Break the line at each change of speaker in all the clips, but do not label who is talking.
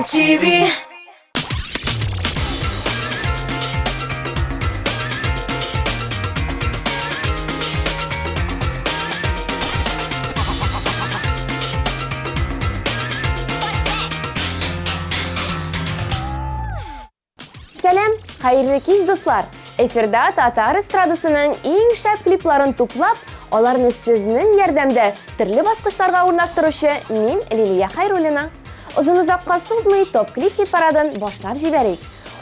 MTV.
Selam, hayırlı kez dostlar. Efirde Tatar estradasının en şap kliplарын toplap, onlarını sizin yardımda türlü basqıçlarga ornaştırışı min Liliya Hayrulina. Uzun-uzakka sızmay top klip hit paradын başlap jibereyik.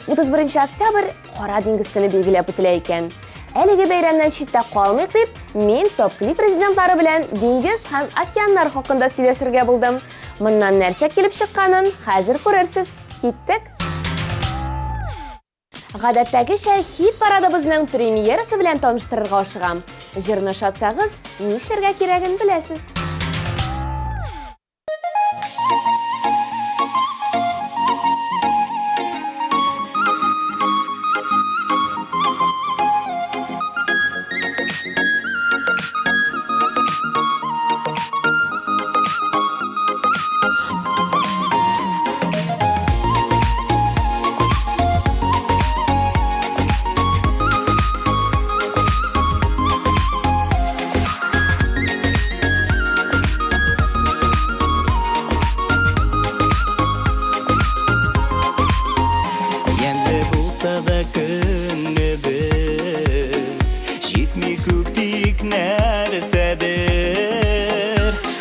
31 oktyabr Qora dengiz kuni belgilab o'tilayotgan. Әлеге bayramdan chetda qolmay deb, men top klip prezidentlari bilan dengiz ham okeanlar haqida сөйләшергә булдым. Bundan нәрсә килеп чыкканын хәзер күрерсез. Киттек. Гадәттәгечә хит парадыбызның премьерасы белән таныштырырга ашыгам. Җырны шатсагыз, нишләргә кирәген беләсез.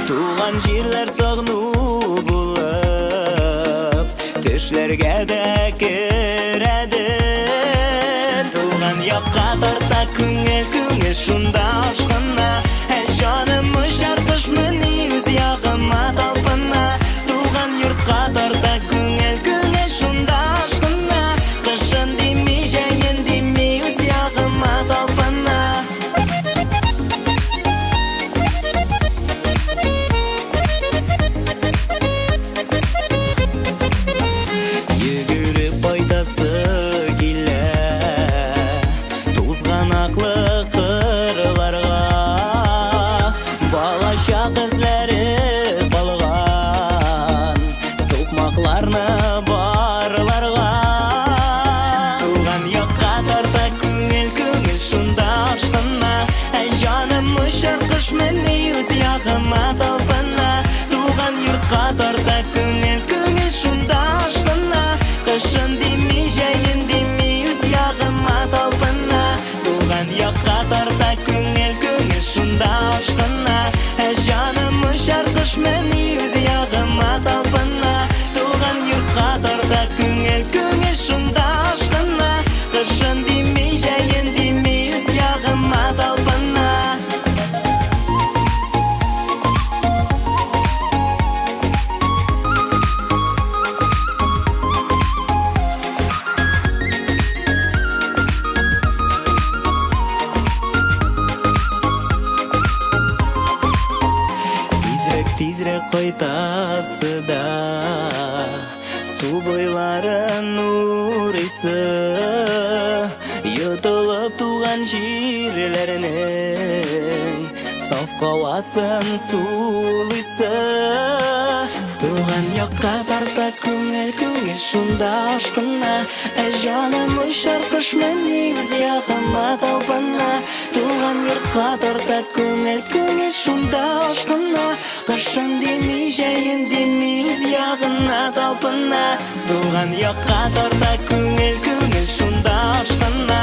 Туган җирләр сагыну булып, төшләргә дә керәдер. Туган якка тарта күңел, күңел шунда ашкына. Җаным очар кышмыни үз ягыма талпына. Туган йортка тарта күңел, күңел шунда ашкына. Кышын дими, җәен дими үз ягыма талпына. Кышын дими, җәен дими үз ягыма талпына. Туган якка тарта күңел, күңел шунда ашкына. Җаным очар кышмыни үз ягыма талпына. Туган йортка тарта күңел, күңел шунда ашкына. Кышын дими, җәен дими үз ягыма талпына. Тизрәк кайтасы да, су буйларын урыйсы, йотылып туган җирләренең саф һавасын сулыйсы. Туган якка тарта күңел, күңел шунда ашкына. Җаным очар кышмыни үз ягыма талпына. Туган йортка тарта күңел, күңел шунда ашкына. Кышын дими, җәен дими үз ягына талпына. Туган якка тарта күңел, күңел шунда ашкына.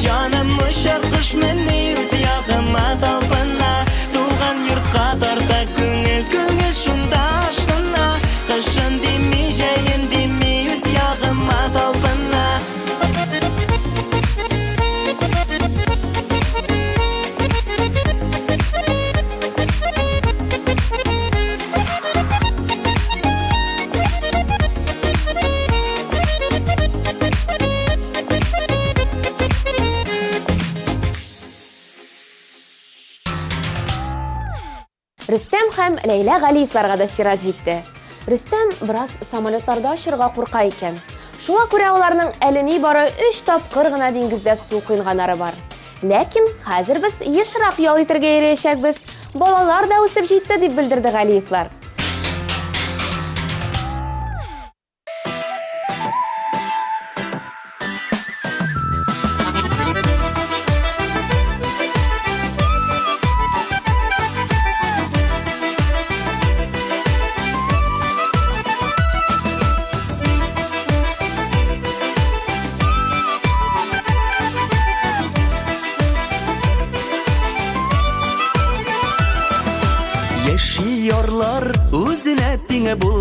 Җаным очар кышмыни үз ягыма талпына. Туган йортка тарта күңел, күңел шунда ашкына. Кышын дими, җәен дими үз ягыма талпына.
Рөстәм һәм Ләйлә Галиевларга да чират җитте. Рөстәм бераз самолетларда очырга курка икән. Шуңа күрә аларның әле бары 3 тапкыр гына диңгездә су куйганнары бар. Ләкин хәзер без ешрак ял итәргә ирешәкбез. Балалар да үсеп җитте дип белдерде Галиевлар.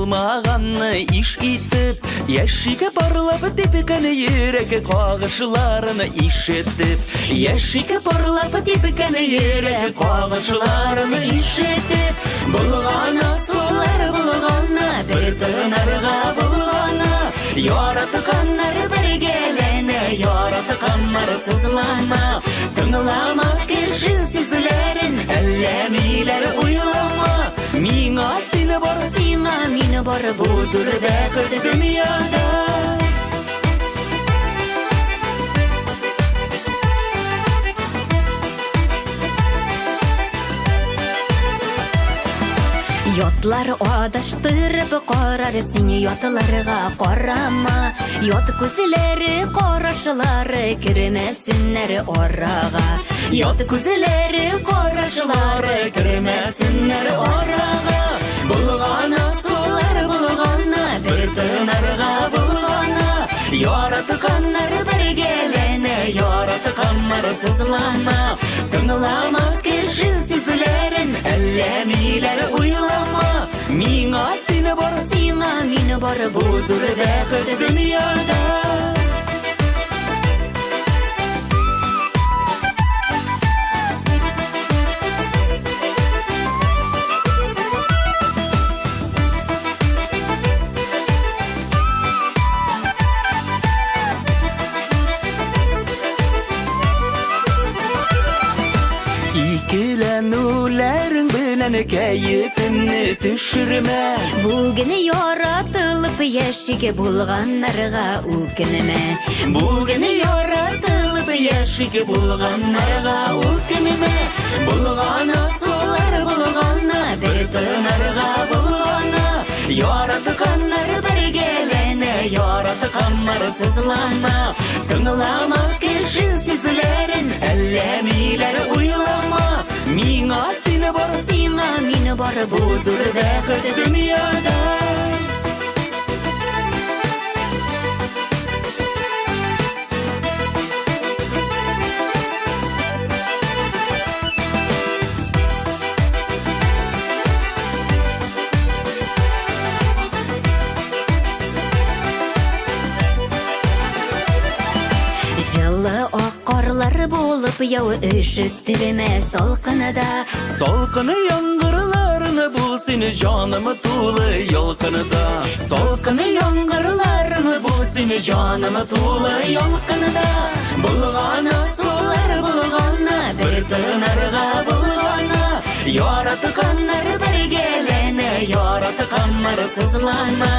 Булмаганны иш итеп, яшиге барлап типкәне йөрәге кагышларыны ишетеп, яшиге барлап типкәне йөрәге кагышларыны ишетеп, булганы сулар булганы, бер тынарга булганы, яратканнар бергәләнә, яратканнар сызлана, тыңлама кеше сүзләрен, әллә миләр уйлама. Миңа сине бар, сиңа мине бар, бу зур бәхет дөньяда. Ятлар адаштырып карар, сине ятларга карама. Ят күзләре, карашлары кермәсеннәр арага. Ят күзләре, карашлары кермәсеннәр арага. Булганы сулар булганы, бер тынарга булганы, яратканнар бергәләнә, яратканнар сызлана, тыңлама кеше сүзләрен, әллә миләр уйлама. Миңа сине бар, сиңа мине бар, бу зур бәхет дөньяда. İkilənülərin bilən kəyifini düşürmə.
Bugün yaratılıp яшиге bulğanlarga үкінімә.
Bugün yaratılıp яшиге bulğanlarga үкінімə. Bulğana sular bulğana, bir tınarga bulğana, yaratkanlar birgelene, yaratkanlar sızlana, tınlama kişi sizlerin, ellemiler uylama. Miңа сине бар,
сиңа мине бар,
бу зур бәхет дөньяда.
Жылы аққарлар болып яу өшіттірме салқыныда.
Салқыны яңғырларыны бұл сені жанымы тулы ялқыныда. Салқыны яңғырларыны бұл сені жанымы тулы ялқыныда. Бұлғаны сулар бұлғаны, бір тынарға бұлғаны, яратқандар біргелене, яратқандар сызлана,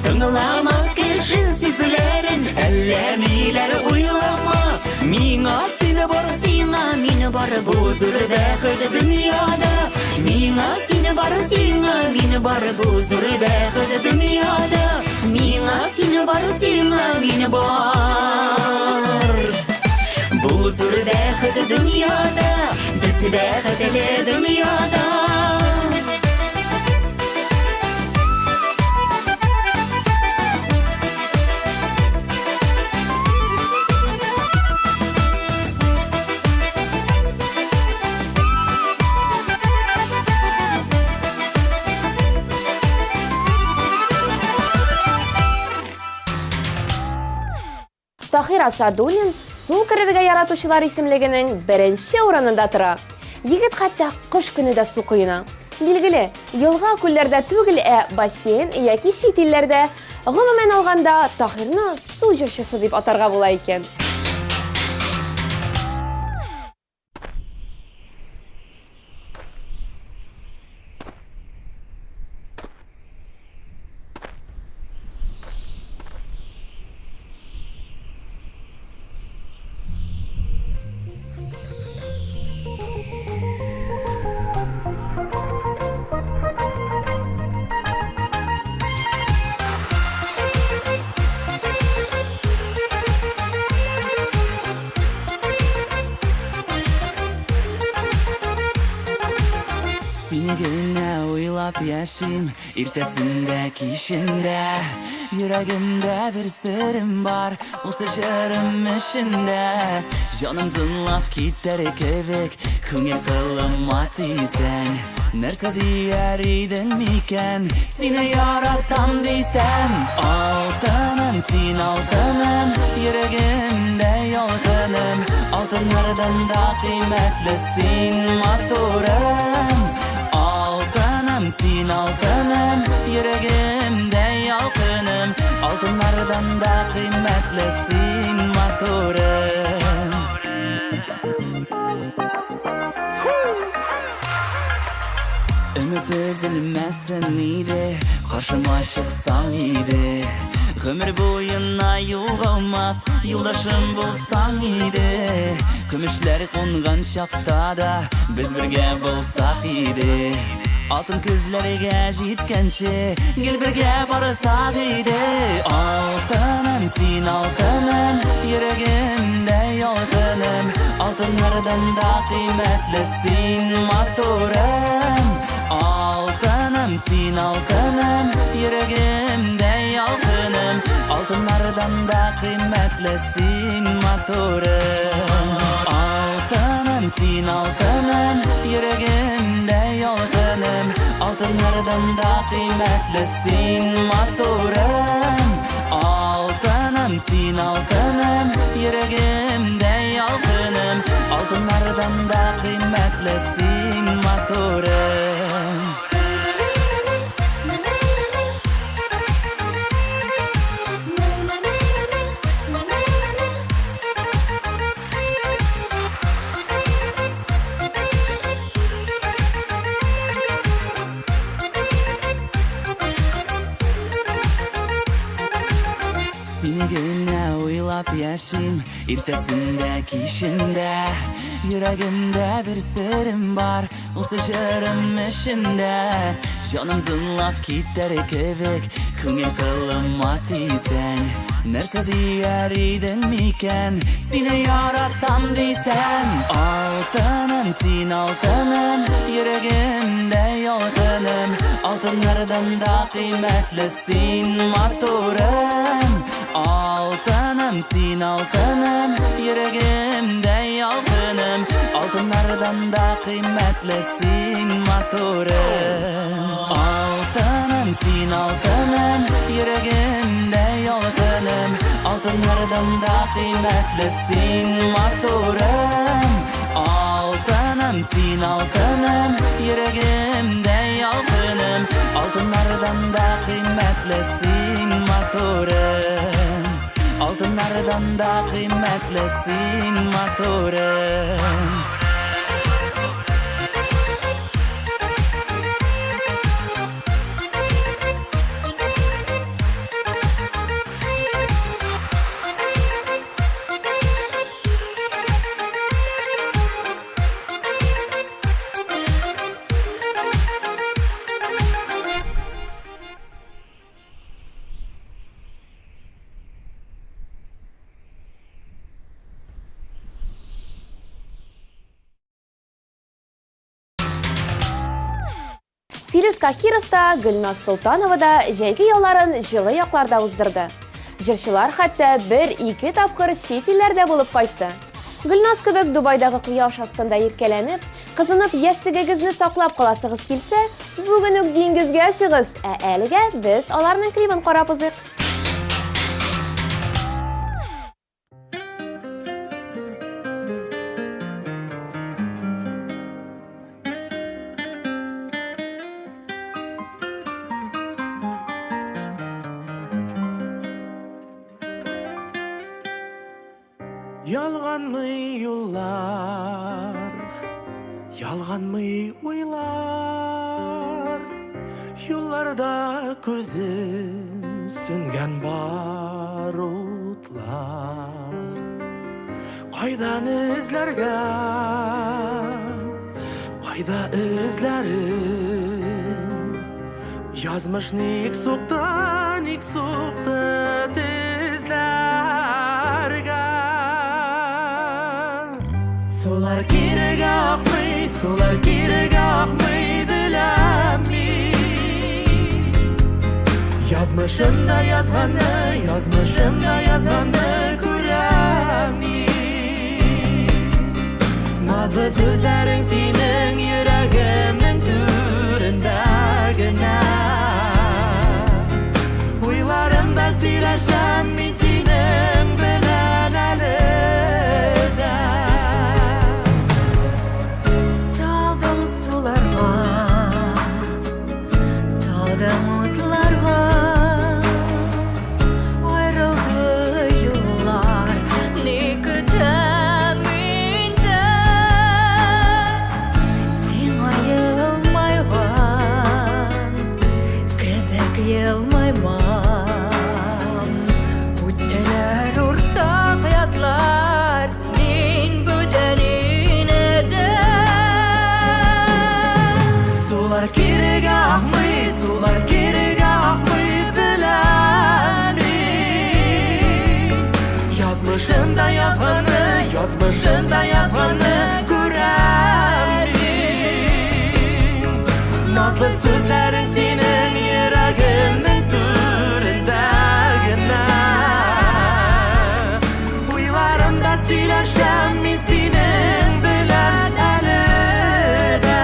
тыңлама кіші сезлерін, әллемилер уйлама. Miңа сине бар,
сиңа мине бар,
бу зур бәхет дөньяда. Miңа сине бар, сиңа мине бар, бу зур бәхет дөньяда. Miңа сине бар, сиңа мине бар, бу зур бәхет дөньяда. Без бәхетле дөньяда.
Тахир Асадуллин су керергә яратучылар исемлегенең беренче урынында тора. Егет хәтта кыш көне дә су коена. Билгеле, елга күлләрдә түгел, бассейн яки чит илләрдә. Гомумән алганда, Тахирны су җырчысы дип атарга була икән.
Seni gülne uylap yaşayım, irtesinde kişinde. Yüreğimde bir sırrım var, o sıçarım işinde. Canım zınlap gider kevik, kungir kılım atıysen. Нәрсә дияр идең микән? Сине яратам дисәм, алтыным, син алтыным, йөрәгемдә ялкыным, алтыннардан да кыйммәтле син матурым. Алтыным, син алтыным, йөрәгемдә ялкыным, алтыннардан да кыйммәтле син матурым. Ümit üzülməsin idi, qarşıma çıxsan idi. Ömür boyuna yo'g'olmas yo'ldoshim bo'lsang idi. Kumushlar qo'ngan chaqda da biz birga bo'lsak edi. Altın ko'zlariga yetgancha gel birga borsak edi. Oltinim, sen oltinim, yuragimda yolqinim, oltinlardan da qiymatli sen motorim. Altınım, sen altınım, yürəgimdə yalqınım, altınlardan da qiymetli sen motorim. Altınım, sen altınım, yürəgimdə yalqınım, altınlardan da qiymetli sen motorim. Altınım, sen altınım, yürəgimdə yalqınım, altınlardan da qiymetli sen motorim. Seni günə oylap yaşayım, ertəsində kişində, yüreğimdə bir sırrım var, o sıçarım işində. Canım zınlap gider kevik, köngül kılıma tiysen. Нәрсә diyar idin miken, seni yaratam diysen. Altınım, sen altınım, yüreğimdə yalqınım, altınlardan da qiymetli sen motorim. Altınım, sen altınım, yüreğimdə yalqınım, altınlardan da qiymetli sen motorim. Altınım, sen altınım, yüreğimdə yalqınım, altınlardan da qiymetli sen motorim. Altınım, sen altınım, yüreğimdə yalqınım, altınlardan da qiymetli sen motorim. Altınlardan da qiymetli sen motorim.
Фирuz Kahirov da, Gülnaz Sultanova da жәйгі ялларын жылы якларда уздырды. Жырчылар хәтта 1-2 тапкыр чит илләрдә булып кайтты. Gülnaz кебек Дубайдагы кояш астында иркәләнеп, кызынып яшьлегегезне саклап каласыгыз килсә, бүген үк диңгезгә чыгыз. Әлегә без аларның клибын карап узыйк.
Yalganmı yollar, yalganmı oylar, yollarda gözüm söngen barutlar. Kaydan izlerge, kayda izlerim, yazmış nik soktu tizlerge. Sular kireg akmay dilemmi. Yazmışımda yazganı göremmi. Nazlı sözlerin senin yüreğimden гына Уйларымда сөйләшәм мин синең белән әле дә
Салдың суларга, салдың утларга, аерылды юллар, ни көтәм инде? Син аерылмайган, кебек елмаймам. Үттеләр уртак язлар, мин бүтән инедем.
Сулар кирегә акмый, сулар кирегә акмый беләм мин Язмышында язганы, язмышында язганы күрәм мин Назлы сүзләрең синең йөрәгемнең түрендә генә Уйларымда сөйләшәм мин синең белән әле дә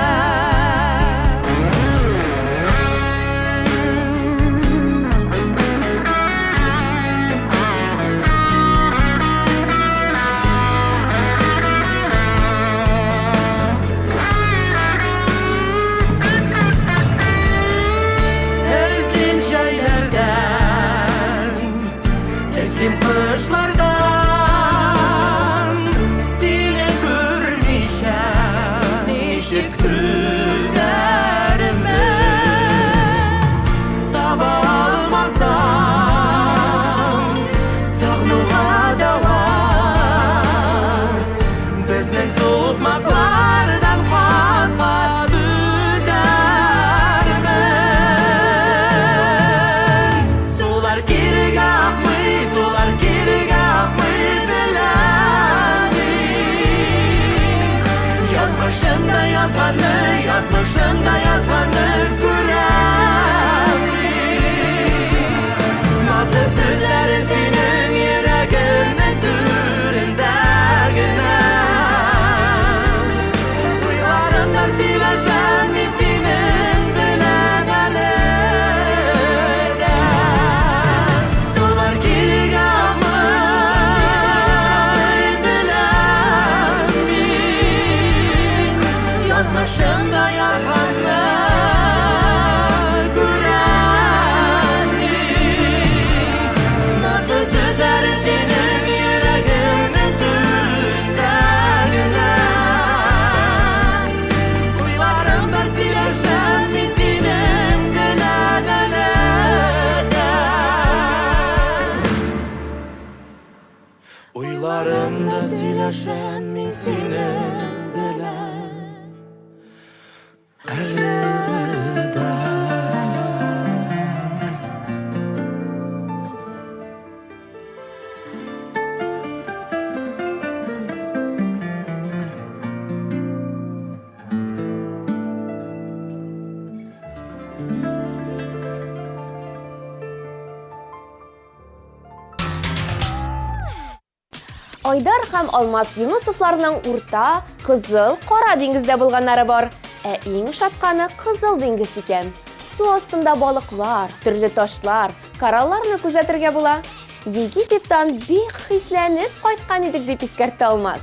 Эзлим җәйләрдән, эзлим кышлардан Сине күрмичә, ничек түзәрме Таба алмасам, сагынуга дәва Безнең суытмаклардан кат-кат үтәрме Сулар кирегә акмый, сулар кирегә акмый беләм мин Язмышында язганы, язмышында язганы күрәм мин Назлы сүзләрең синең йөрәгемнең түрендә генә Уйларымда сөйләшәм мин синең белән әле дә Сулар кирегә акмый беләм мин Язмышында язганы күрәм мин Назлы сүзләрең синең йөрәгемнең түрендә генә Уйларымда сөйләшәм мин синең белән әле дә Уйларымда сөйләшәм мин синең белән әле дә
Айдар һәм Алмаз Юнусовларның урта, кызыл, кара диңгездә булганнары бар. Ә иң шатканы кызыл диңгез икән. Су астында балыклар, төрле ташлар, коралларны күзәтергә була. Египеттан бик хисләнеп кайткан идек дип искәртте Алмаз.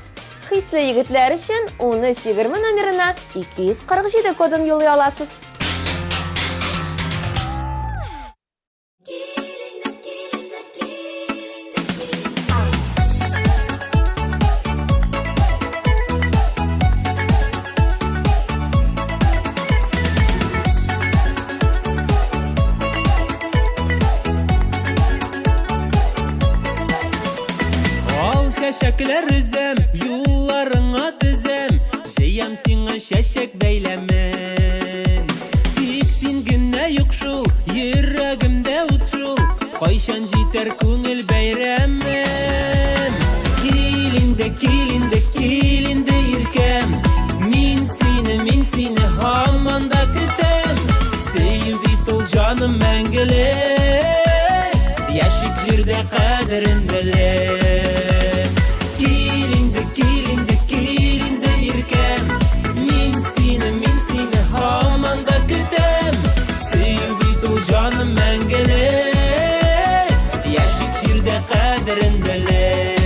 Хисле егетләр өчен 1320 номерына 247 кодын юллый аласыз.
Чәчәкләр үзем, юлларыңа тезем, җыям сиңа чәчәк бәйләмен. Тик син генә юк шул, йөрәгемдә ут шул, кайчан җитәр күңел бәйрәмен. Кил инде, кил инде, кил инде иркәм, мин сине һаман да көтәм. Сөю бит ул җаным мәңгелек, яшик җирдә кадерен белә. Иркәм, мин сине һаман да көтәм. qadrin bilir.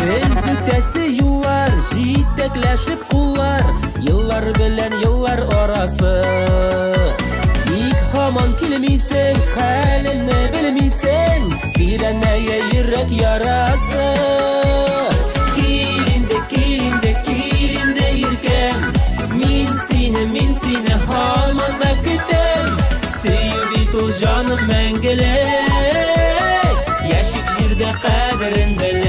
Biz ötesi yıllar, jitekleşip kullar, yıllar bilen yıllar orası. İlk hamon kilmiysen, halimni bilmiysen, direneye yürek yarası. Kilinde, kilinde, kilinde yirkem, min seni hamon da kütem. Sevdi tul canım mengelek, yaşık jirde qadrin bilir.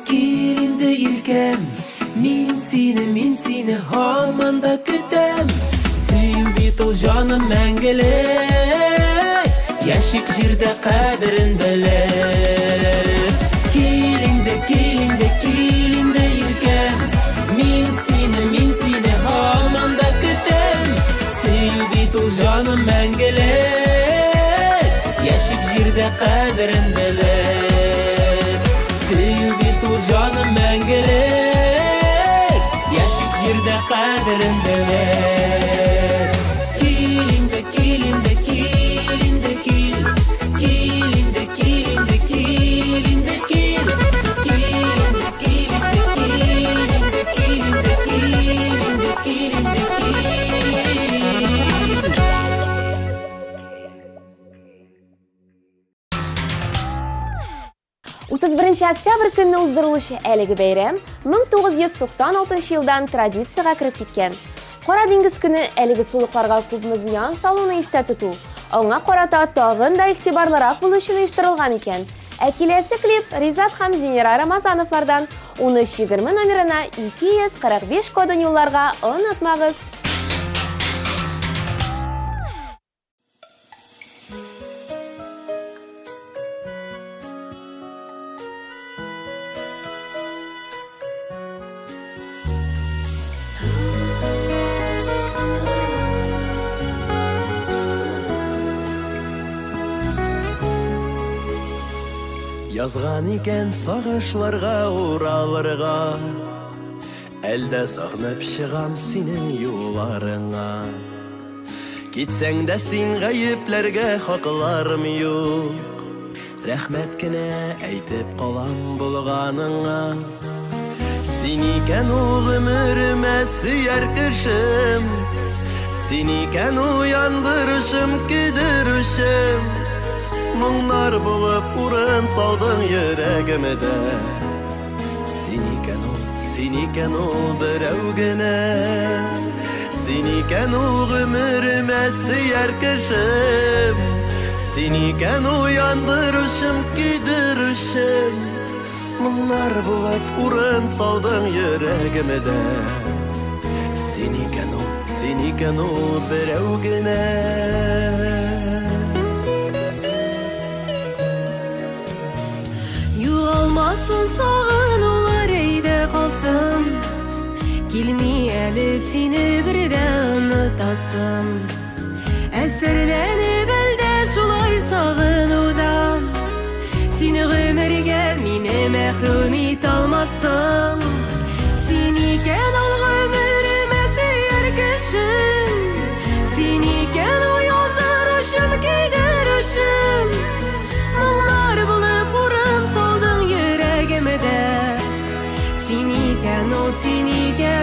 Kilinde ilkem, min seni hamanda kütem. Sevdi tul canım mengelek, yaşık jirde qadrin bilir. Kilinde ilkem, min seni hamanda kütem. Sevdi tul canım mengelek, yaşık jirde qadrin bilir. Sevdi tul canım mengelek, yaşık jirde qadrin bilir. Kilinde kil, kilinde kil, kilinde kil, kilinde kil, kilinde kil.
31 октябрь kuni uzdurilishi әлеге bayram 1996 yildan traditsiyaga kirib ketgan. Qora dengiz kuni әлеге suluqlarga ko'pmi ziyon salуны esda tutuv. Аңа qarata tag'in da ig'tiborliroq bo'lishini uyushtirilgan ekan. Kelesi klip Rizat ham Zinira Ramazановлардан 1320 номерына 245 kodын yo'llarga unutmag'iz.
Язган икән сагышларга уралырга, әлдә сагынып чыгам синең юлларыңа. Китсәң дә син гаепләргә хакларым юк, рәхмәт кенә әйтеп калам булганыңа. Син икән ул гомеремә сөяр кешем, син икән уяндырышым, кидерүшем. Моңнар булып урын салдың йөрәгемдә. Син икән ул берәү генә. Син икән ул гомеремә сөяр кешем, син икән уяндырышым, кидерүшем. Моңнар булып урын салдың йөрәгемдә. Син икән ул берәү генә.
Югалмасын сагынулар әйдә калсын, килми әле сине бердә онытасым. Әсәрләнеп әлдә шулай сагынудан, сине гомергә мине мәхрүм ит алмассың. Син икән ул гомеремә сөяр кешем, син икән уяндырышым, кидерүшем. Моңнар булып урын салдың йөрәгемдә. Син икән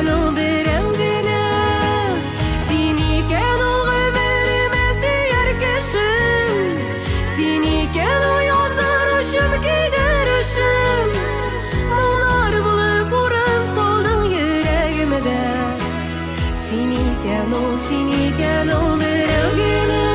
ул берәү генә. Син икән ул гомеремә сөяр кешем, син икән уяндырышым, кидерүшем. Моңнар булып урын салдың йөрәгемдә. Син икән ул берәү генә.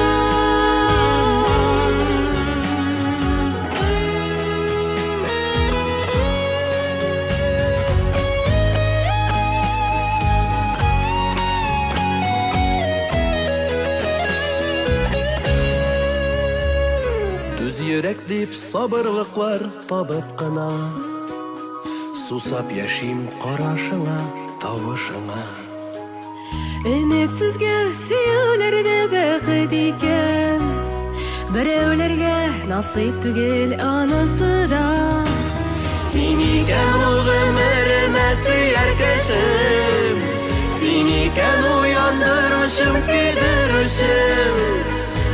йөрәк дип сабырлыклар табып кына сусап яшим карашыңа, тавышыңа.
Өметсізге сөйлерде бәхет екен, біреулерге насип түгел анысы да. Сен екен ул гомеремә сөяр кешем, сен екен уяндырышым, көйдерышем.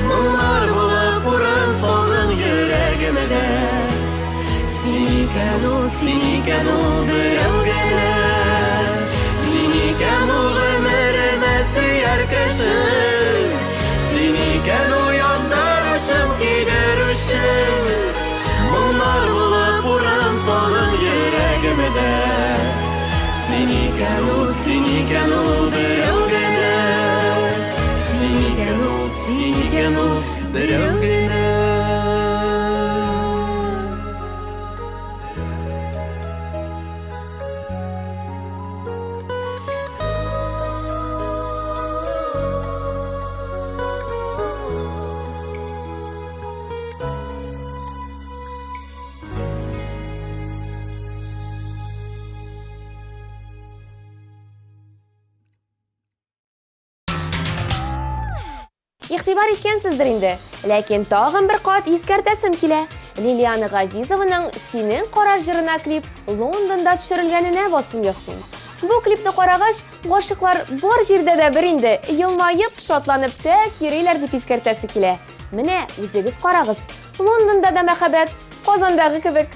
Моңлар булып урын салдың йөрәгемдә. Сен екен ул берәү генә. Сен екен ул гомеремә сөяр кешем, сен екен уяндырышым, көйдерышем. Моңлар булып урын салдың йөрәгемдә. Сен екен ул берәү генә. Сен екен ул берәү генә.
Игътибар иткәнсездер инде, ләкин тагын бер кат искәртәсем килә. Лилиана Газизованың «Синең кара» җырына клип Лондонда төшерелгәненә басым ясыйм. Бу клипны карагач, гашыклар бар җирдә дә бер инде елмаеп, шатланып тәк йөриләр дип искәртәсе килә. Менә үзегез карагыз. Лондонда да мәхәббәт, Казандагы кебек.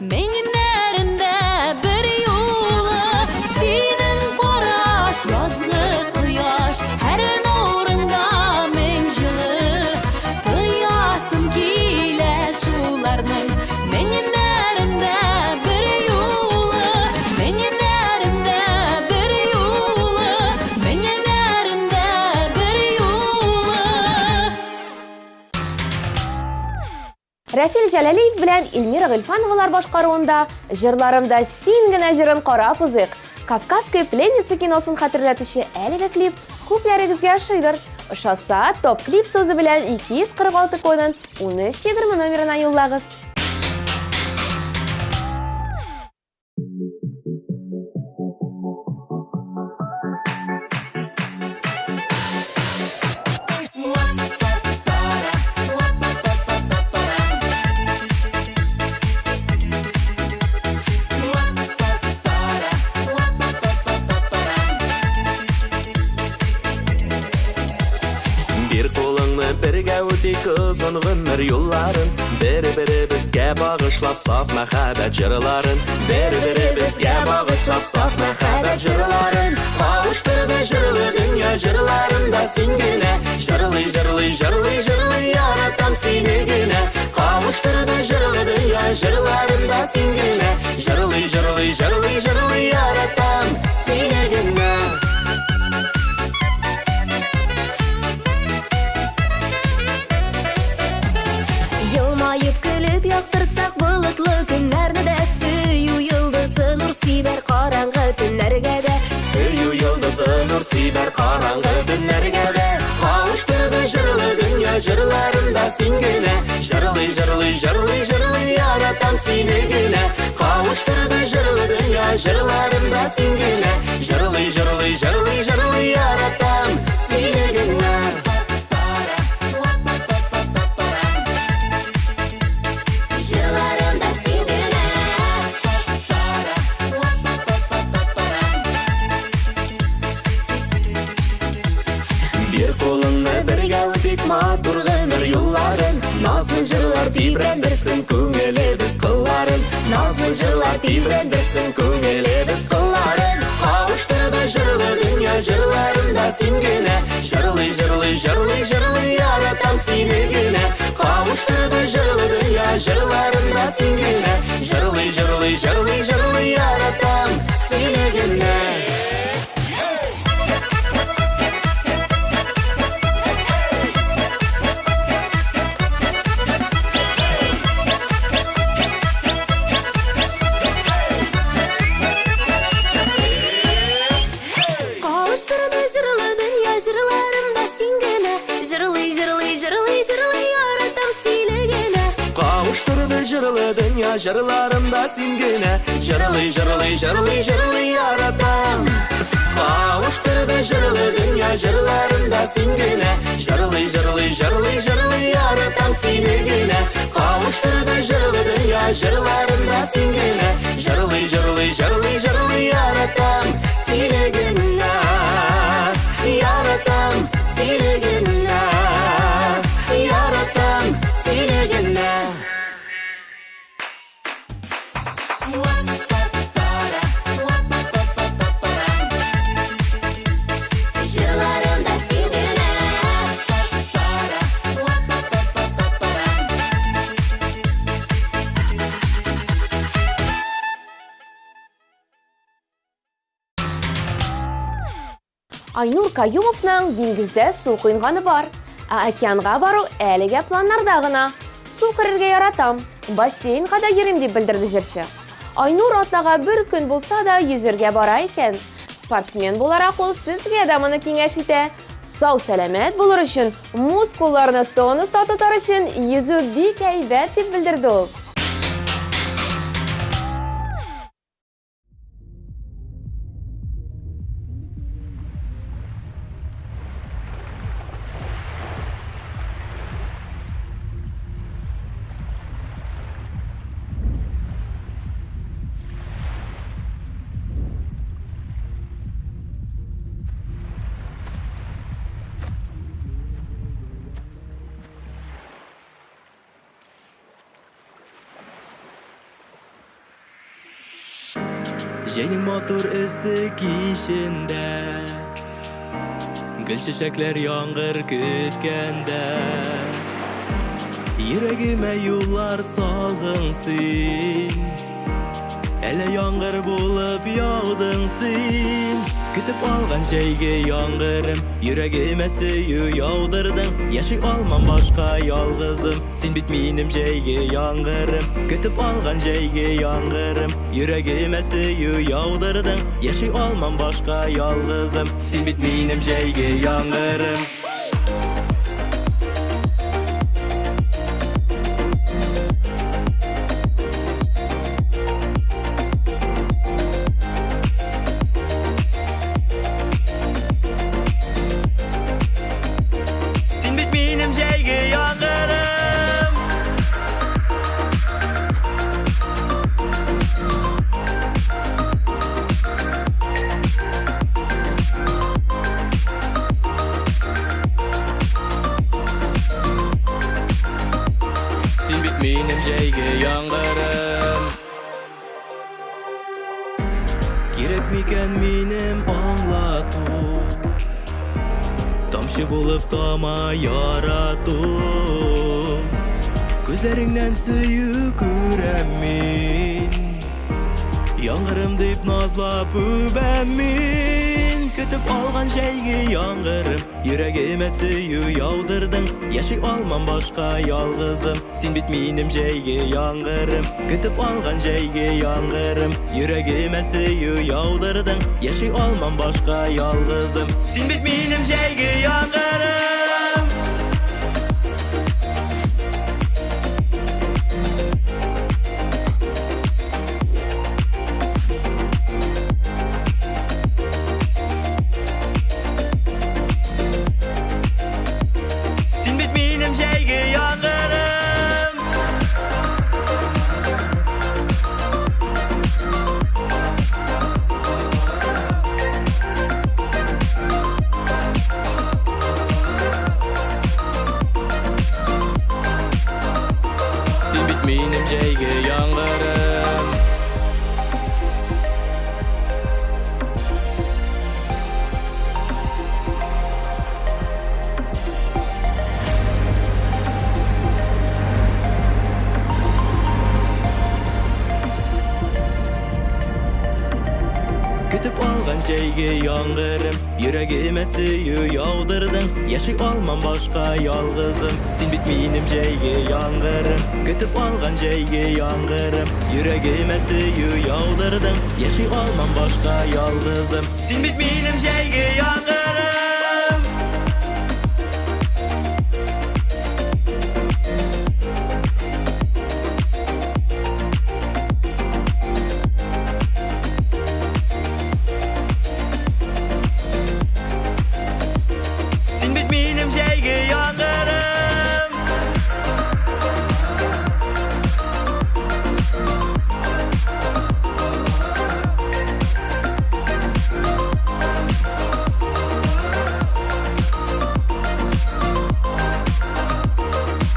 Меңнәрендә бер юлы, синең кара
Рафил Җәләлиев белән Илмира Гыйльфановалар башкаруында җырларымда син генә җырын карап узыйк. Кавказская пленница киносын хәтерләтүче әлеге клип күпләрегезгә ошыйдыр. Ошаса, топ клип сүзе белән 246 кодын 1320 номерына юллагыз.
Bir қолыңны бірге өтейік ұзын ғұмыр юлларын, Бері-бері бізге бағышлап саф мәхәббәт жырларын, Бері-бері бізге бағышлап саф мәхәббәт жырларын. Қауыштырды жырлы дүния жырларында сен генә, Жырлый, жырлый, жырлый, жырлый, яратам сені генә. Қауыштырды жырлы дүния жырларында сен генә, Жырлый, жырлый, жырлый, жырлый, яратам сені генә.
Елмайып көліп яқтыртсақ бұлытлы күннәрді дә, Сөю йылдызы нұр сибәр қараңғы түннәргә дә,
Сөю йылдызы нұр сибәр қараңғы түннәргә дә. Қауыштырды жырлы дүния жырларында сен генә, Жырлый, жырлый, жырлый, жырлый, яратам сені генә. Қауыштырды жырлы дүния жырларында сен генә, Жырлый, жырлый, жырлый, жырлый, яратам сені генә. Матур гомер юлларын, назлы жырлар тибрәндерсен күңелебез кылларын, назлы жырлар тибрәндерсен күңелебез кылларын. Кавыштырды жырлы дүния жырларында сен генә, Жырлый, жырлый, жырлый, жырлый, яратам сені генә. Кавыштырды жырлы дүния жырларында сен генә, Жырлый, жырлый, жырлый, жырлый, яратам сені генә. Жырлы дүния жырларында сен генә, Жырлый, жырлый, жырлый, жырлый, яратам. Кавыштырды жырлы дүния жырларында сен генә, Жырлый, жырлый, жырлый, жырлый, яратам сені генә. Кавыштырды жырлы дүния жырларында сен генә, Жырлый, жырлый, жырлый, жырлый, яратам сені генә. Яратам сені генә, яратам сені генә.
Айнур Каюмовның диңгездә су куйганы бар, океанга бару әлегә планнарда гына. Су керергә яратам, бассейнга да йөрим дип белдерде җырчы. Айнур атнага бер көн булса да йөзәргә бара икән. Спортсмен буларак ул сезгә дә моны киңәш итә. Сау сәламәт булыр өчен, мускулларны тонуста тотар өчен йөзү бик әйбәт дип белдерде ул.
Yeni motor isi kişinde, Gül çiçekler yağmur kütkende, Yüreğime yollar saldın sen, Hele yağmur bulup yağdın sen. Kütüp algan şeyge yangırım, yüreğime suyu yağdırdın. Yaşay olmam başka yalgızım, sen bitmenim şeyge yangırım. Kütüp algan şeyge yangırım, yüreğime suyu yağdırdın. Yaşay olmam başka yalgızım, sen bitmenim şeyge yangırım. Sen bitmenim şeyge yangırım. Sen bitmenim şeyge yangırım. Gerek miken menim anlatu, tamşı bulup dama yaratu. Gözlerinden suyu göremin, yangırım deyip nazlap öbemin. Kütüp algan şeyge yangırım, yüreğime suyu yağdırdın. Yaşay olmam başka yalgızım, sen bitmenim şeyge yangırım. Kütüp algan şeyge yangırım, yüreğime suyu yağdırdın. Yaşay olmam başka yalgızım, sen bitmenim şeyge yangırım. Sen bitmenim şeyge yangırım. Sen bitmenim şeyge yangırım. Kütüp algan şeyge yangırım, yüreğime suyu yağdırdın. Yaşay olmam başka yalgızım, sen bitmenim şeyge yangırım. Kütüp algan şeyge yangırım, yüreğime suyu yağdırdın. Yaşay olmam başka yalgızım, sen bitmenim şeyge yangırım. Sen bitmenim şeyge yangırım.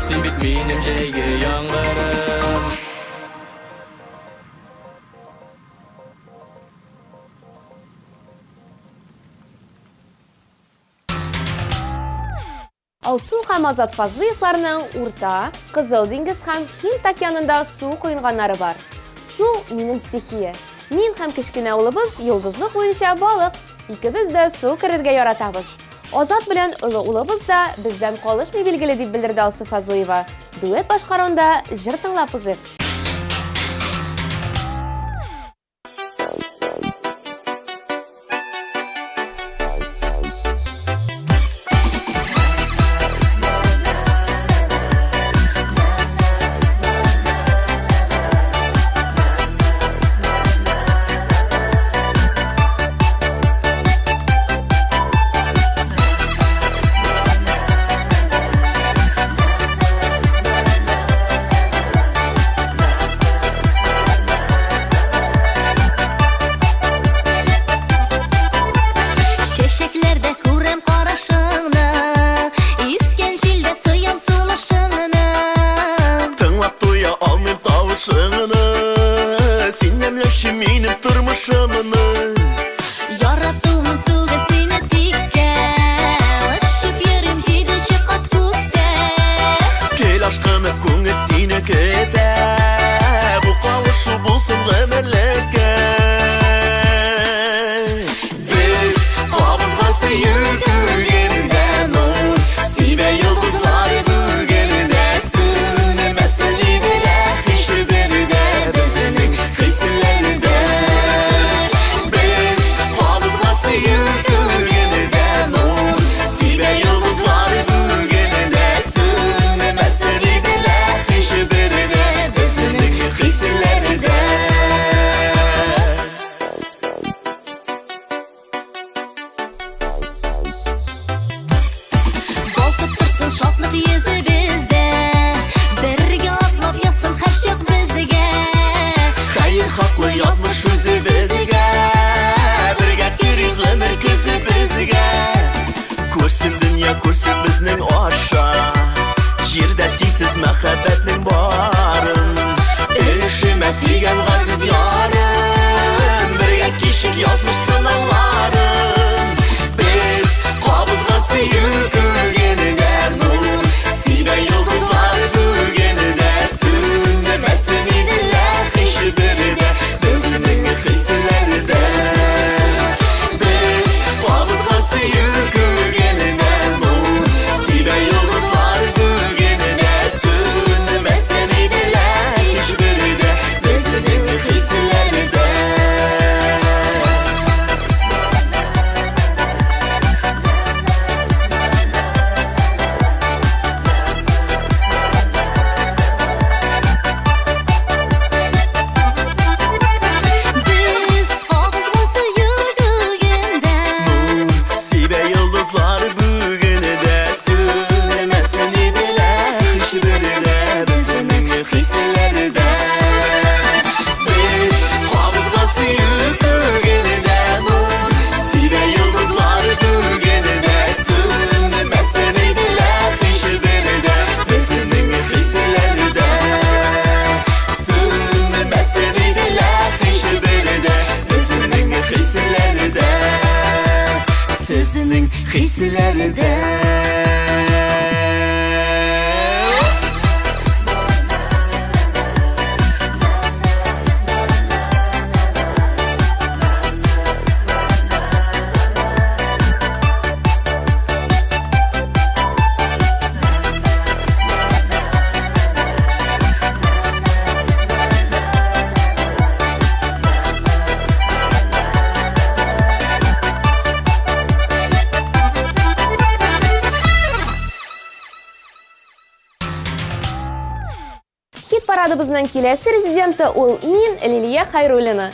Sen bitmenim şeyge yangırım.
Алсу һәм Азат Фазлыевларның Урта, Кызыл диңгез һәм Hind океанында су коенганнары бар. Су минем стихия. Мин һәм кечкенә улыбыз йолдызлык буенча балык. Икебез дә су керергә яратабыз. Азат белән олы улыбыз да бездән калышмый билгеле дип белдерде Алсу Фазлыева. Дуэт башкаруында җыр тыңлап узыйк.
Ömürlükке мәхәббәтнең барын. Ирешемә тигән газиз ярым, бергә кичик язмыш сынауларын. Без кабызган сөю күгенедә нур, сибә йолдызлар бүгенедә сүнмәсен иделәр һичбердә безнең хисләрдә. Без кабызган сөю күгенедә нур, сибә йолдызлар бүгенедә сүнмәсен иделәр һичбердә безнең хисләрдә.
Biz kafızgın suyu gügende
Сибә йолдызлар бүгенедә сүнмәсен иделәр һичбердә безнең хисләрдә. Без кабызган сөю күгенедә нур, сибә йолдызлар бүгенедә сүнмәсен иделәр һичбердә безнең хисләрдә. Сүнмәсен иделәр һичбердә безнең хисләрдә. Сезнең хисләрдә.
Хит парадыбызның киләсе резиденты ул мин Лилия Хайруллина.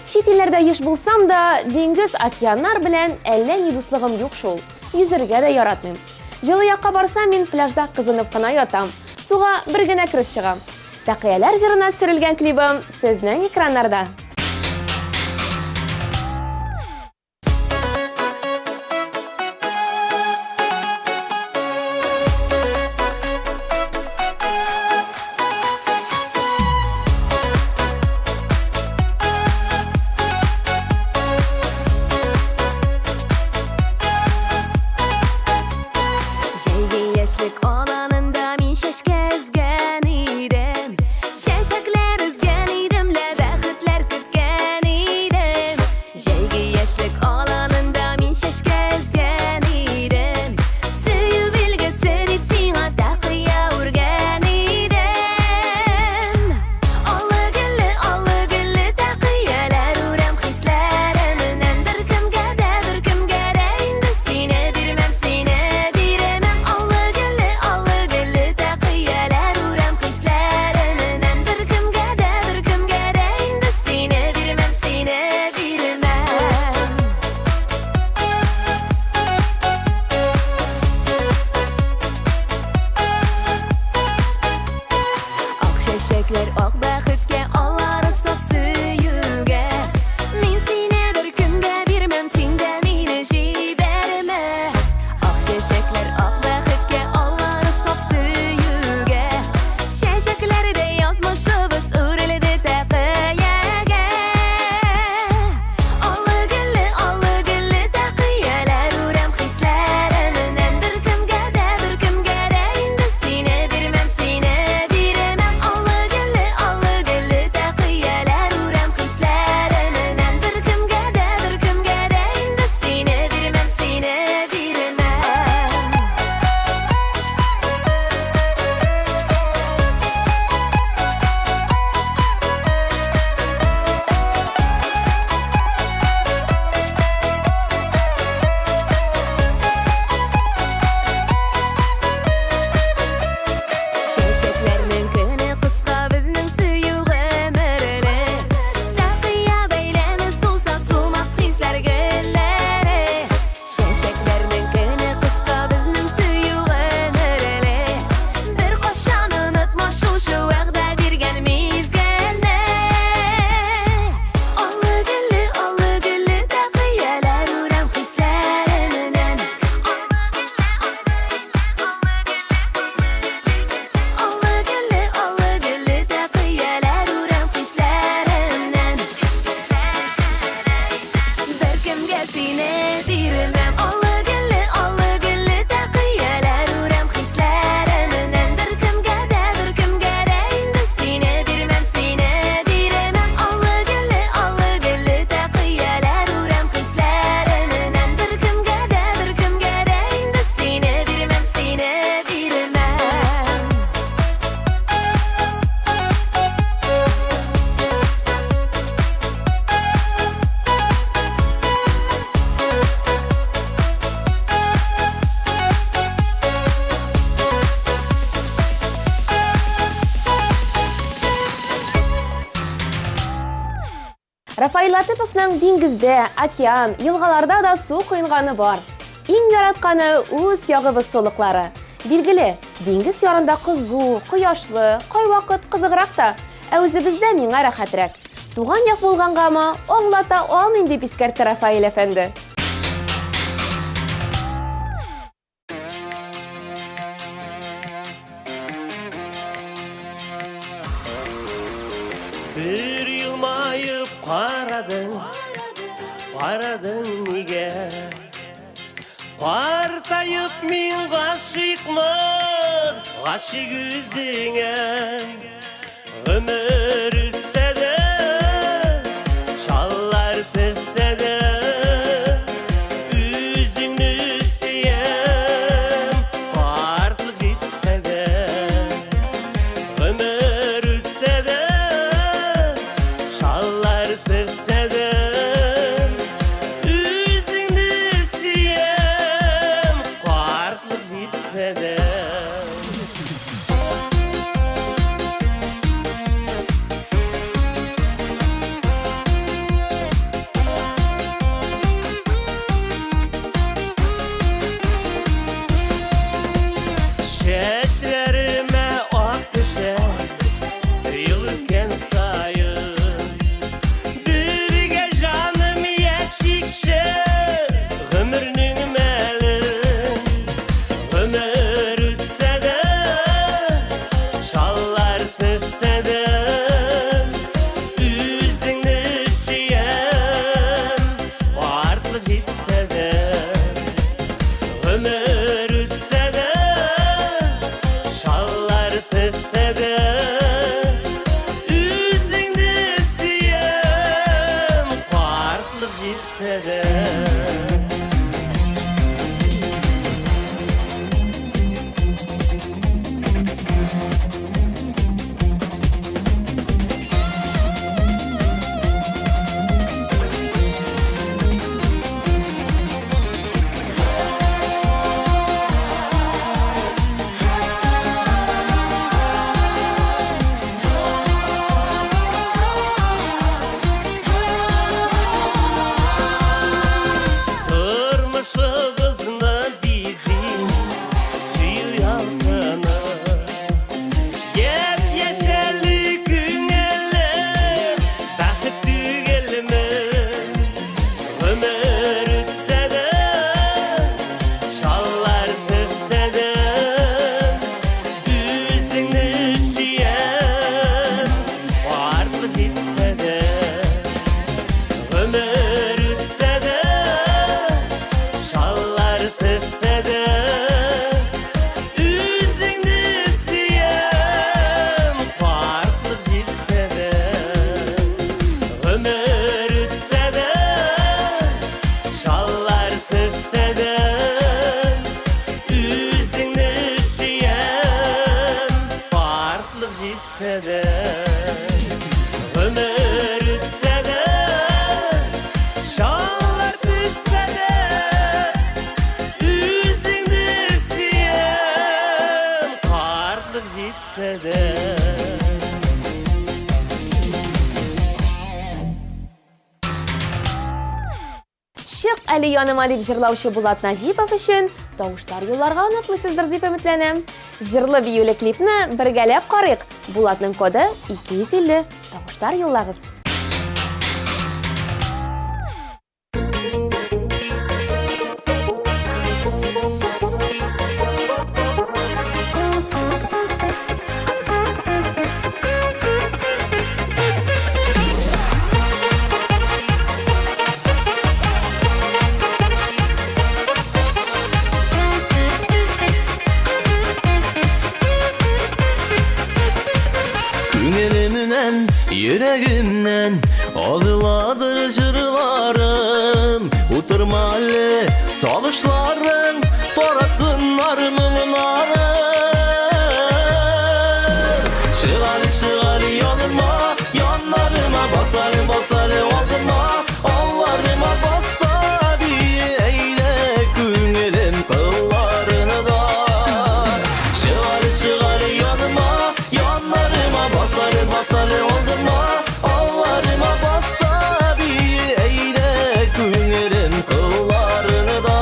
Чит илләрдә еш булсам да, диңгез, океаннар белән әллә ни дуслыгым юк шул. Йөзәргә дә яратмыйм. Җылы якка барсам, мин пляжда кызынып кына ятам. Суга бер генә кереп чыгам. Тәкыяләр җырына сөрелгән клибым сезнең экраннарда.
Җәйге яшьлек аланында мин чәчкә өзгән идем, чәчәкләр өзгән идем, лә бәхетләр sine birmem Allı güllü taqiyalar uram hislerimin bir kimga endi sine birmem Allı güllü taqiyalar uram hislerimin bir kimga endi sine birmem
Рафаил Латыповның диңгездә, океан, елгаларда да су кыйнганы бар. Иң яратканы үз ягыбыз солыклары. Билгеле, диңгез ярында кызу, кояшлы, кайвакыт кызыграк та, ә үзебездә миңа рәхәтрәк. Туган як булгангамы, аңлата алмыйм дип искәртте Рафаил әфәнде.
Bir yılmayıp qaradın nige Partayıp min gaşıkmın Gaşık yüzüne Ömür ütse de Şallar tırse de Üzünü siyem Partlık jitse de Ömür ütse de Şallar tırse de Üzünü siyem Partlık jitse de Çeşlerime ak düşer Yıl ötken sayın Birge canım yeşikşe Ömrünün melin Ömür ütse de Şallar tırse de Üzünü süyen Vartlık jitse de Ömür ütse de Şallar tırse de Üzünü siyem Partlık jitse de Turmuşumuzda bizim suyu yalgını Yep yeşerli günler Bakıt dügelimi Ömür ütse de Şallar tırse de Üzünü süyen Vartlık jitse de Ömür ütse de Şallar tırse de Üzünü siyem Partlık jitse de Ömür ütse de Şallar tırse de Üzünü siyem Partlık jitse de Ömür ütse de Şallar tırse de Üzünü siyem Partlık jitse de
Чык әле яныма дип җырлаучы Булат Нәҗипов өчен тавышлар юлларга онытмыйсыздыр дип өметләнәм. Җырлы биюле клипны бергәләп карыйк. Булатның коды 250. Тавышлар юллагыз.
Oturmalı salışların Toratsınlar mınları Çıgar yanıma Yanlarıma basar oldurma Allarıma basta bir eyle Güngelim kıllarını da Çıgar yanıma Yanlarıma basar oldurma Allarıma basta bir eyle Güngelim kıllarını da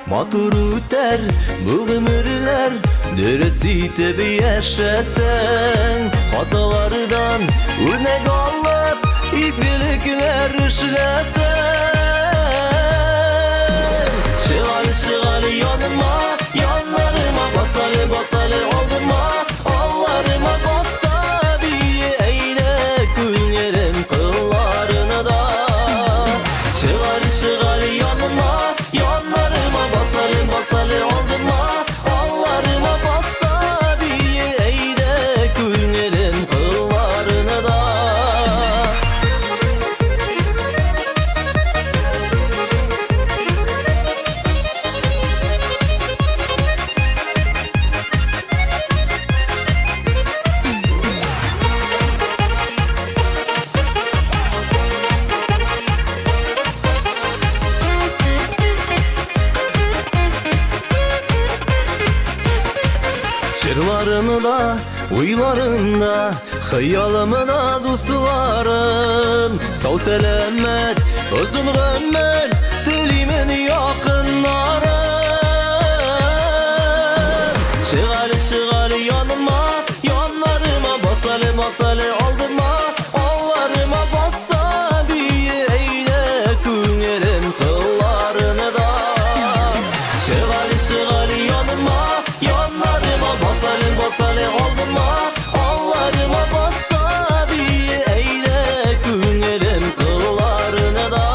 Matur üter bu ömürler Neresi tabi yaşasın Hatalardan örnek alıp İzgilikler işlesin Çıgar yanıma Yanlarıma basar oldurma Allarıma basta bir eyle Günlerim kıllarını da Çıgar yanıma Yanlarıma basar oldurma Allarıma basta bir eyle Günlerim kıllarını da Şırlarımda, uylarımda, hıyalımda dostlarım Sağ selamet, uzun ömür, dilimin yakınları Çıgar yanıma, yanlarıma basar oldurma Allarıma basta bir eyle, günlerim kıllarını da Çıgar yanıma Yanlarıma basar oldurma Allarıma basta bir eyle Günlerim kıllarını da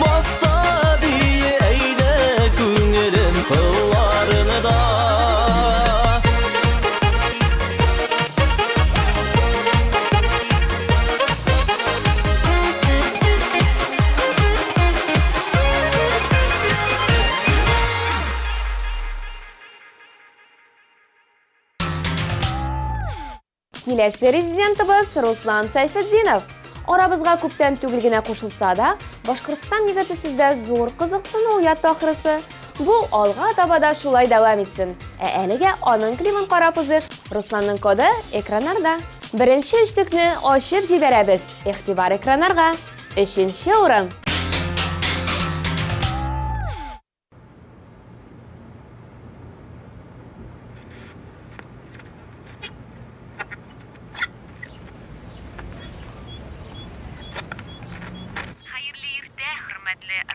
Basta bir eyle Günlerim kıllarını da
Келесі резидентimiz Ruslan Sayfetdinov. Orabızga көптен түгел генә кушылса да, Башкортстан егете сездә зур кызыксыну уятты ахрысы. Бу алга таба да шулай дәвам итсен. Әлегә аның клибын карап узыйк. Русланның коды экраннарда. Беренче өчтекне ачып җибәрәбез. Игътибар экраннарга. 3нче урын.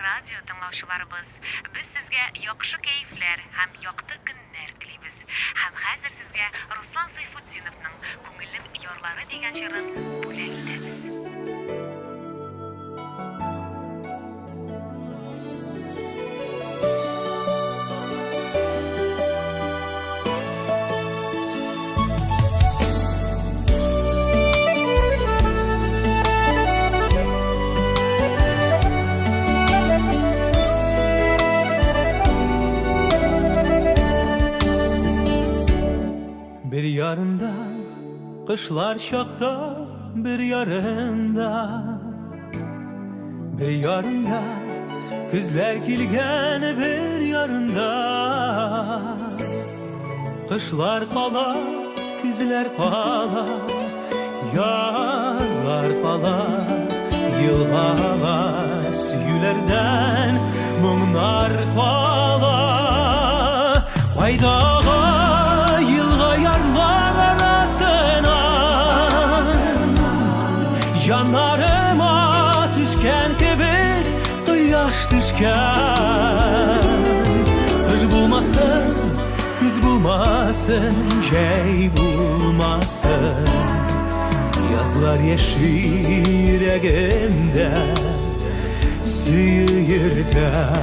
Радио тыңлаучыларыбыз, biz sizga яхшы кәйфләр һәм якты көннәр телибез. Һәм хәзер сезгә Руслан Сайфетдиновның Күңелем ярлары дигән җырын бүләк итәбез.
Bir yarında kışlar şakta bir yarında Bir yarında kızlar kilgen bir yarında Kışlar kala kızlar kala Yarlar kala yıllar süyülerden Munglar kala Vaydağa yılga yarlar arasına Yanlarıma düşken gibi Kıyaş düşken Kış bulmasın, kız bulmasın Şey bulmasın Yazlar yeşil yüreğimde Sıyırda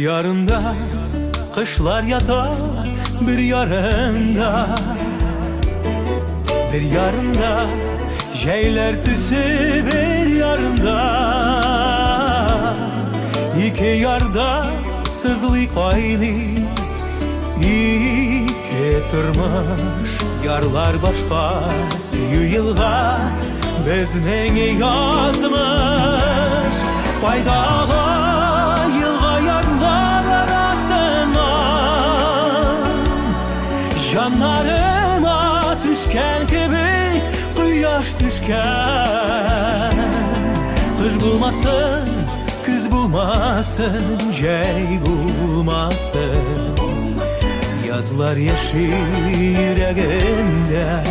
yarında kışlar yatar, bir yarında, bir yarında şeyler tüsü, bir yarında iki yarda sızlık aylı, iki turmuş yarlar başka süyü yılga bizning yazmış faydalı yılga yarlar arasından canlarıma düşken gibi quyosh düşken kış bulmasın kız bulmasın jay bulmasın yazlar yeşil yüreğimde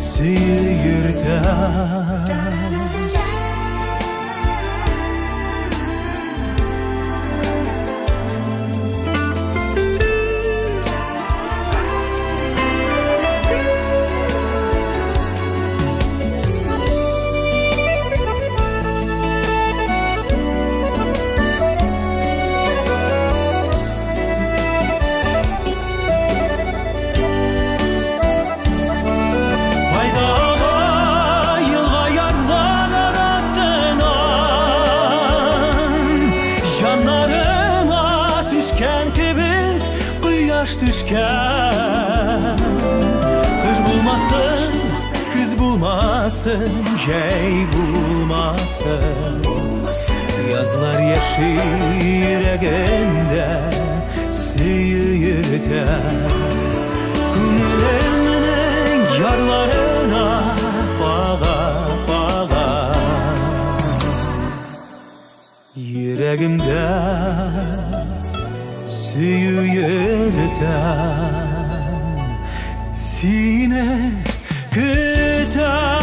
sıyırtar. Düşken kız bulmasın, kız bulmasın, şey bulmasın yazlar yeşil yüreğimde sıyırtar Günlerinin yarlarına bağa bağa yüreğimde suyu yırtan sine güten.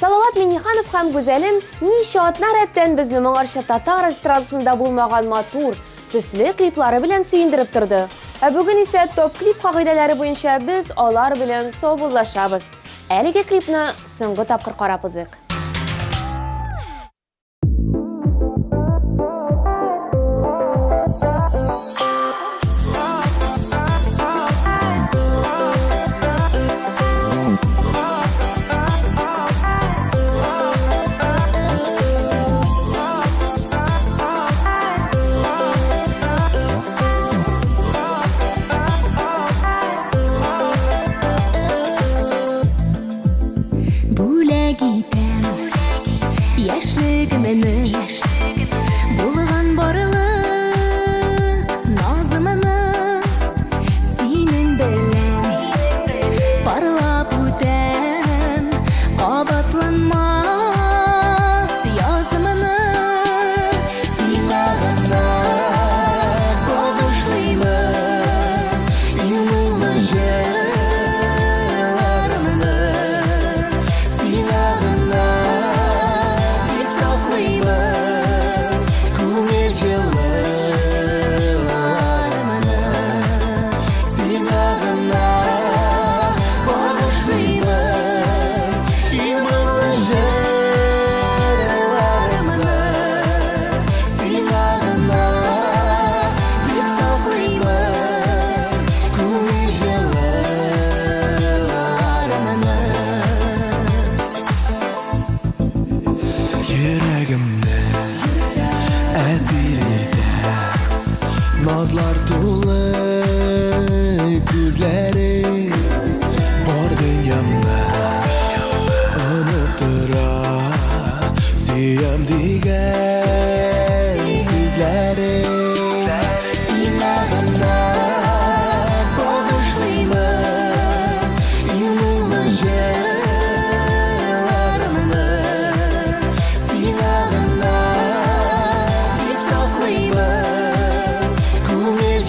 Салават Минниханов һәм Гүзәлем ничә атна рәттән безне моңарчы татар эстрадасында булмаган матур, төсле клиплары белән сөендереп торды. Ә бүген исә топ клип кагыйдәләре буенча без алар белән саубуллашабыз. Әлеге клипны соңгы тапкыр карап узыйк.
Булган барлык назымны синең белән парлап үтәм кабатланмас язмыны сиңа гына багышлыймын юлымны җырлармыны сиңа гына
Nazlar dolu gözleri var dünyamda unuttura siyam digen sizleri
Silahına bağışlayımın yılımın җырлармыны silahına bir saklayımın күңел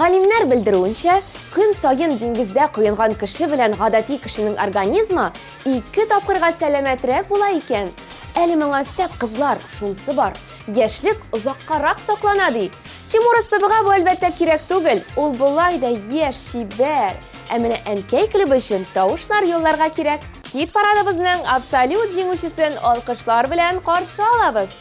Галимнәр белдерүенчә, көн сайын диңгездә коенган кеше белән гадәти кешенең организмы 2 тапкырга сәламәтрәк була икән. Әле моңа өстәп кызлар, шунсы бар. Яшьлек озаккарак саклана ди. Тимур СПБга бу әлбәттә кирәк түгел. Ул болай да яшь, чибәр. Ә менә Әнкәй клубы өчен тавышлар юлларга кирәк. Хит парадыбызның абсолют җиңүчесен алкышлар белән каршы алабыз.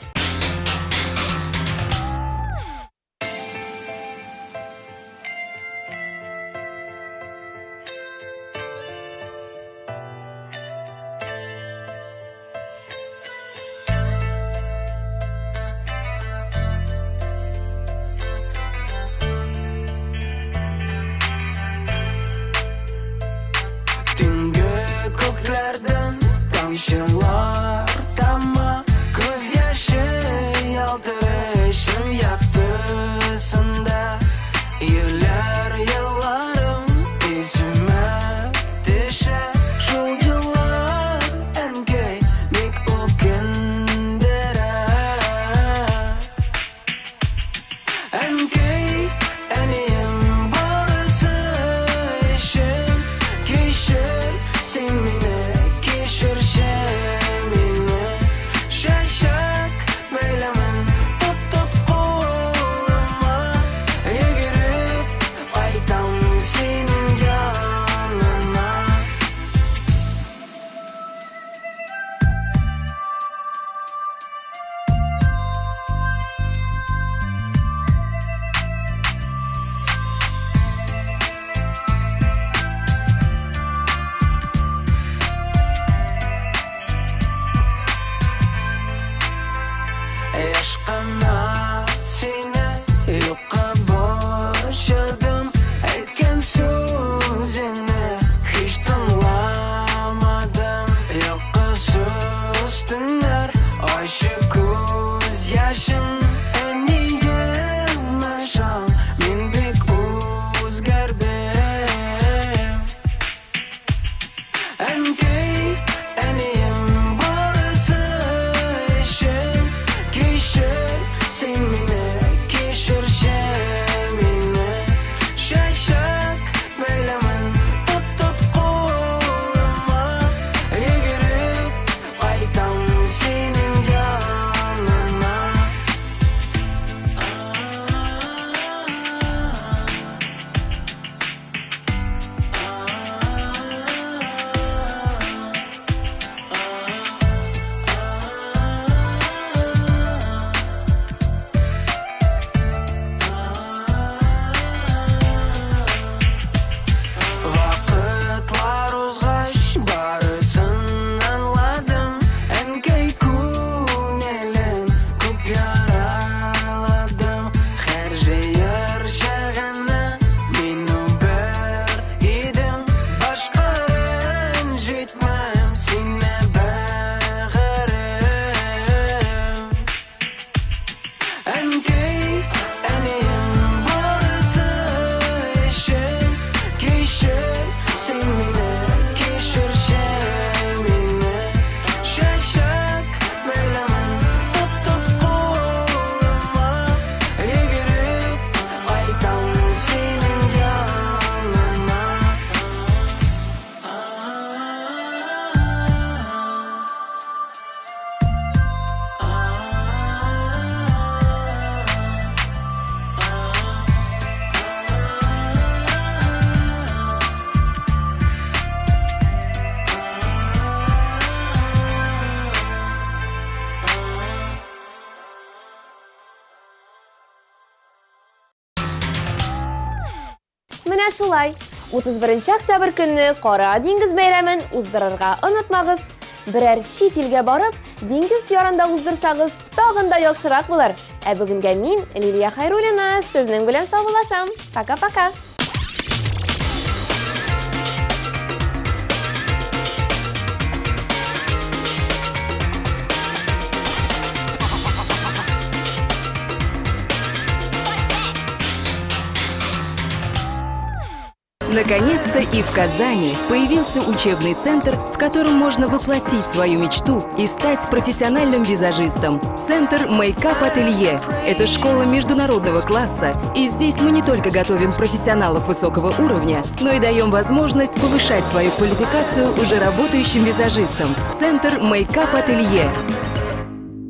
Tünge köklerden tamşılar tamma göz yaşı yaldırışım yaktısında yıllar yıllarım izime düşer şu yıllar Ənkəy bek o gündere Ənkəy eniyim barısı işim Keşir semine, keşir şemine Şaşak meylemen tut koluma Yegirip aytam senin canına Yaşqana seni yoqqa boşadım Aytgan sözini hiç dinlamadım Yoqqa söz dinler Ayşı ko'z yaşın Eniyem aşan Men bek o'zgardim Ənkəy eniyem barısı işim Keşir semine, keşir şemine Şaşak meylemen tut koluma Yegirip aytam senin canına Vakıtlar uzgaş barıсын anladım Ənkəy күнелен күп ярaladım Her жайыр шағына мен бір едім Башқарын жетмем сені бәғірім Әнкәй әнейім барысы ішім Кешір сен мені кешір шемені Шашак мейлімен тұп қолыма Егеріп айтам сенің жанына
Менә шулай. 31 октябрь көнне Кара диңгез бәйрәмен уздырырга онытмагыз. Берәр чит илгә барып, диңгез ярында уздырсагыз, тагын да яхшырак булыр. Ә бүгенгә мин, Лилия Хайруллина, сезнең белән саубуллашам. Пока-пока.
На Наконец-то и в Казани появился учебный центр, в котором можно воплотить свою мечту и стать профессиональным визажистом. Центр Makeup Ателье – это школа международного класса, и здесь мы не только готовим профессионалов высокого уровня, но и даем возможность повышать свою квалификацию уже работающим визажистам. Центр Makeup Ателье.